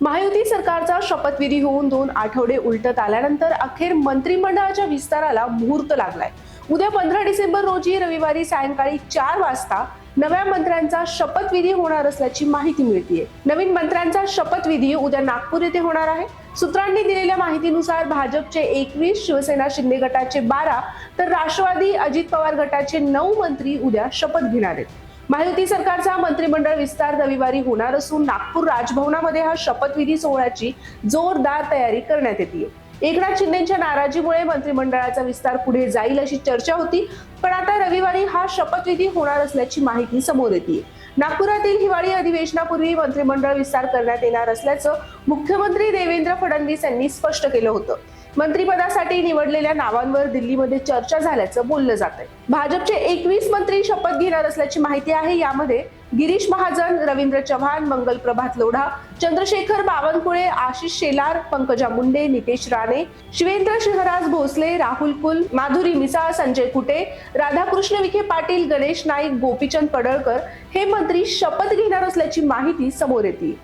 महायुती सरकारचा शपथविधी होऊन 2 आठवडे उलटत आल्यानंतर अखेर मंत्रिमंडळाच्या विस्ताराला मुहूर्त लागलाय। उद्या 15 डिसेंबर रोजी रविवारी सायंकाळी 4 वाजता नव्या मंत्र्यांचा शपथविधी होणार असल्याची माहिती मिळतेय। नवीन मंत्र्यांचा शपथविधी उद्या नागपूर येथे होणार आहे। सूत्रांनी दिलेल्या माहितीनुसार भाजपचे 21, शिवसेना शिंदे गटाचे 12 तर राष्ट्रवादी अजित पवार गटाचे 9 मंत्री उद्या शपथ घेणार आहेत। महायुती सरकारचा मंत्रिमंडळ विस्तार रविवारी होणार असून नागपूर राजभवनामध्ये हा शपथविधी सोहळ्याची जोरदार तयारी करण्यात येते। एकनाथ शिंदेच्या नाराजीमुळे मंत्रिमंडळाचा विस्तार पुढे जाईल अशी चर्चा होती, पण आता रविवारी हा शपथविधी होणार असल्याची माहिती समोर येते। नागपुरातील हिवाळी अधिवेशनापूर्वी मंत्रिमंडळ विस्तार करण्यात येणार असल्याचं मुख्यमंत्री देवेंद्र फडणवीस यांनी स्पष्ट केलं होतं। मंत्रिपदासाठी निवडलेल्या नावांवर दिल्लीमध्ये चर्चा झाल्याचं बोललं जात आहे। भाजपचे 21 मंत्री शपथ घेणार असल्याची माहिती आहे। यामध्ये गिरीश महाजन, रवींद्र चव्हाण, मंगल प्रभात लोढा, चंद्रशेखर बावनकुळे, आशिष शेलार, पंकजा मुंडे, नितेश राणे, शिवेंद्र शहराज भोसले, राहुल कुल, माधुरी मिसाळ, संजय कुटे, राधाकृष्ण विखे पाटील, गणेश नाईक, गोपीचंद पडळकर हे मंत्री शपथ घेणार असल्याची माहिती समोर येते।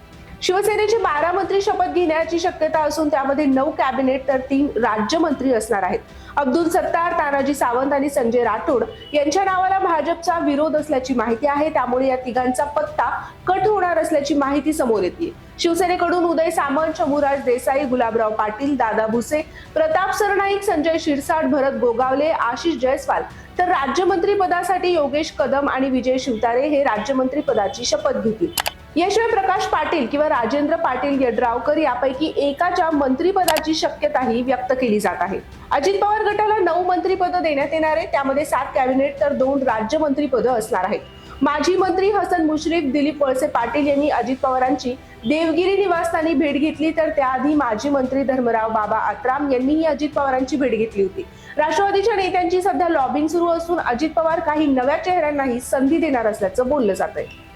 शिवसेनेचे 12 मंत्री शपथ घेण्याची शक्यता असून त्यामध्ये 9 कॅबिनेट तर 3 राज्यमंत्री असणार आहेत। अब्दुल सत्तार, तानाजी सावंत आणि संजय राठोड यांच्या नावाला भाजपचा विरोध असल्याची माहिती आहे। त्यामुळे या तिघांचा पत्ता कट होणार असल्याची माहिती समोर येते। शिवसेनेकडून उदय सामंत, शंभूराज देसाई, गुलाबराव पाटील, दादा भुसे, प्रताप सरनाईक, संजय शिरसाट, भरत गोगावले, आशिष जयस्वाल तर राज्यमंत्री पदासाठी योगेश कदम आणि विजय शिवतारे हे राज्यमंत्री पदाची शपथ घेतील। याशिवाय प्रकाश पाटील किंवा राजेंद्र पाटील यड्रावकर यापैकी एकाच्या मंत्रिपदाची शक्यताही व्यक्त केली जात आहे। अजित पवार गटाला 9 मंत्रिपद देण्यात येणार आहे। त्यामध्ये 7 कॅबिनेट तर 2 राज्यमंत्रीपद असणार आहेत। माजी मंत्री हसन मुश्रीफ, दिलीप वळसे पाटील यांनी अजित पवारांची देवगिरी निवासस्थानी भेट घेतली, तर त्याआधी माजी मंत्री धर्मराव बाबा आत्राम यांनीही अजित पवारांची भेट घेतली होती। राष्ट्रवादीच्या नेत्यांची सध्या लॉबिंग सुरू असून अजित पवार काही नव्या चेहऱ्यांनाही संधी देणार असल्याचं बोललं जात आहे।